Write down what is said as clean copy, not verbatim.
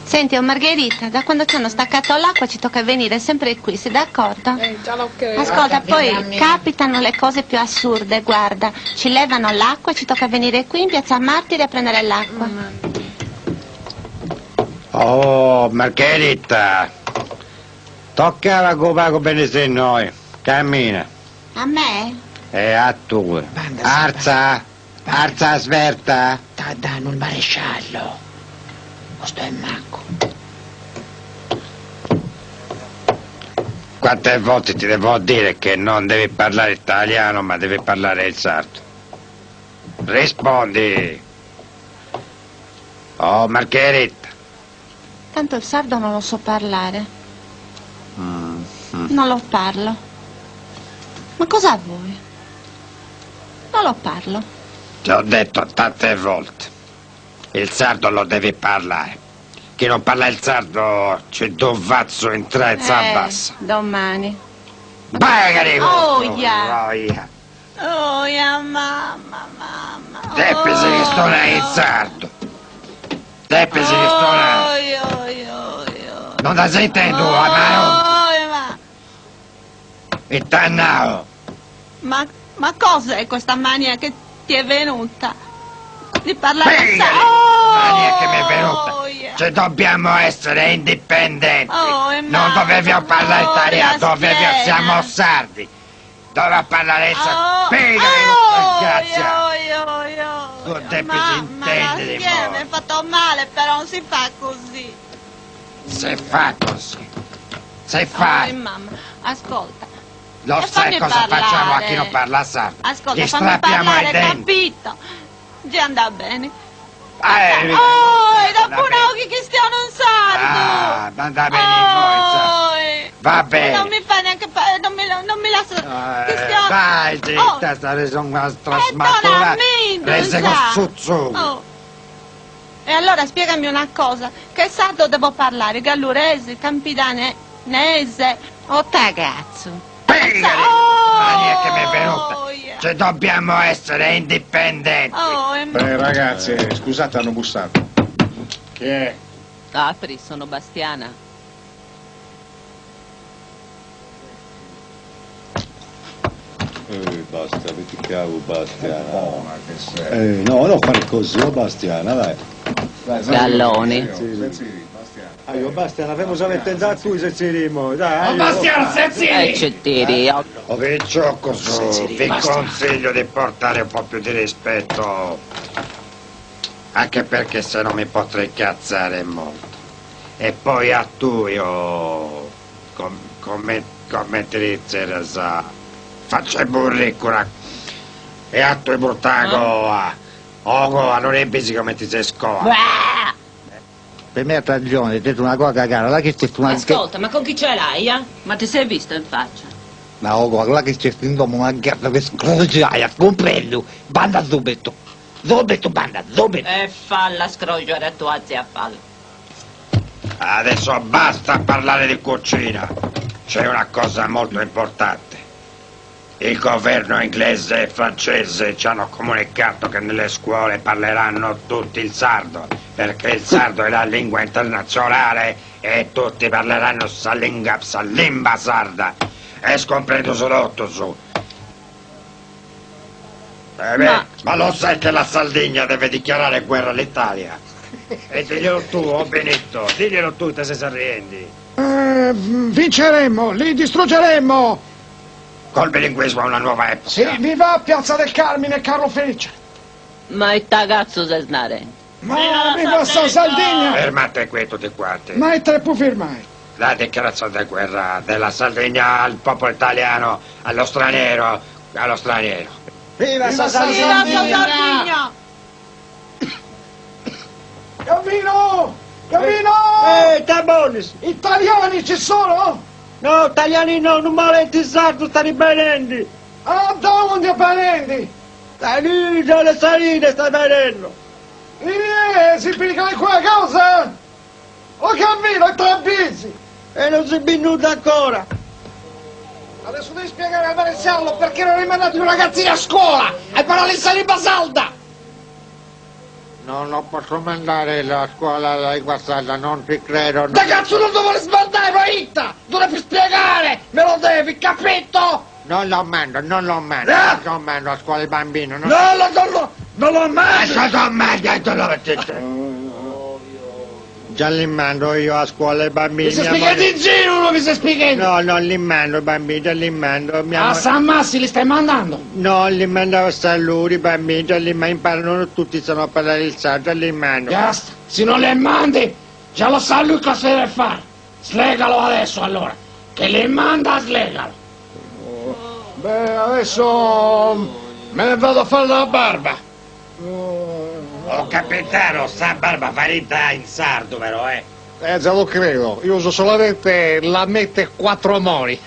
Senti, oh Margherita, da quando ci hanno staccato l'acqua ci tocca venire sempre qui, sei d'accordo? Già lo credo. Ascolta, poi capitano le cose più assurde, guarda. Ci levano l'acqua e ci tocca venire qui in piazza Martiri a prendere l'acqua. Oh, Margherita, toccava che pago bene se noi. Cammina. A me? A tu. Arza, arza sverta. Danno il maresciallo. Questo è Marco. Quante volte ti devo dire che non devi parlare italiano, ma devi parlare il sardo? Rispondi. Oh, Margherita. Tanto il sardo non lo so parlare. Non lo parlo. Ma cosa vuoi? Non lo parlo. Ti ho detto tante volte. Il sardo lo devi parlare. Chi non parla il sardo c'è dovazzo in trezza bassa. Domani. Bagari! Oh, yeah. Oh, yeah. Mamma. Deppesi che sto in sardo. Deppesi che sto non ti senti tu, ma e tannao. Ma cos'è questa mania che ti è venuta? Di parlare Mania che mi è venuta. Cioè dobbiamo essere indipendenti. Non dovevo parlare italiano, siamo sardi. Dovevo parlare tu devi intendere. Mi è fatto male, però non si fa così. Se fa così. Se fa. Mamma, ascolta. Lo sai cosa facciamo a chi non parla sardo? Ascolta, Ti fammi strappiamo parlare, i denti. capito? Già andrà bene. Dopo dopo un'occhi che stiano un sardo. Andrà bene va bene. Non mi fa neanche non mi lascia che stiano. Dai, zitta, stare sono una trasmatura. Prese con suzzu. E allora spiegami una cosa, che sardo devo parlare? Gallurese, campidanese o tagazzo? Mania che mi è venuta. Cioè dobbiamo essere indipendenti. Beh, ragazzi, scusate, hanno bussato. Chi è? Apri, sono Bastiana. Basta, metti cavo, Bastiana. No, non fare così, Bastiana, dai. Galloni. Io Bastiana, abbiamo già messo tu i sezzirimo, dai. Bastiana, sezziri! Cettiri. Oh, vi gioco su, vi consiglio di portare un po' più di rispetto. Anche perché se no mi potrei cazzare molto. E poi a tu io come ti dice faccio i burricura e a tu i burtago a non è bisi come ti sei scola. Per me ha ragione, hai detto una cosa cagata, là che c'è una... Ascolta, ma con chi ce l'hai, eh? Ma ti sei visto in faccia? No, là che c'è una ghiaccia che scrogiaia, comprendo, banda subito, banda, subito. E falla scrogiare a tua zia, falla. Adesso basta parlare di cucina, c'è una cosa molto importante. Il governo inglese e francese ci hanno comunicato che nelle scuole parleranno tutti il sardo, perché il sardo è la lingua internazionale e tutti parleranno sa limba sarda. E scomprendo solotto su. Ma lo sai che la Sardegna deve dichiarare guerra all'Italia? E diglielo tu, oh Benito, diglielo tu, te sei arrendi. Vinceremo, li distruggeremo. Col bilinguismo è una nuova epoca. Sì, viva Piazza del Carmine e Carlo Felice. Ma il tagazzo se snare. Ma viva sta Sardegna. Fermate qui tutti quanti. Ma è tre firmai. La dichiarazione di guerra della Sardegna al popolo italiano, allo straniero. Viva sta Sardegna. Gavino! Tabonis! Italiani ci sono? No, italiani no, non maletti sardo, sta rimanendo. Ah, dove rimanendo? Lì, già le salite, sta venendo. Si picca qua cosa? Ho capito, è tra bici. E non si è venuto ancora. Adesso devi spiegare al maresciallo perché non hai mandato i ragazzini a scuola. Hai parlato in lingua salda. Non lo posso mandare alla scuolla alla lingua sarda, non ti credo. Da cazzo non lo vuole sbandare, Itta! Dovrei spiegare! Me lo devi, capito? Non lo mando, non lo mando. Ah! Non lo mando a scuola i bambini. Non lo mando! Già li mando io a scuola i bambini. Mi stai spiegando in giro, non mi stai spiegando? No, non li mando i bambini, già li mando. A San Massi li stai mandando? No, li mando a San Luri, i bambini, già li mando, imparano tutti, sanno parlare il sardo, già li mando. Basta, se non li mandi, già lo sa lui cosa deve fare. Slegalo adesso allora, che li manda, slegalo. Beh, adesso me ne vado a fare la barba. Oh capitano, sta barba farita in sardo, vero, Già lo credo, io uso solamente la mette 4 amori.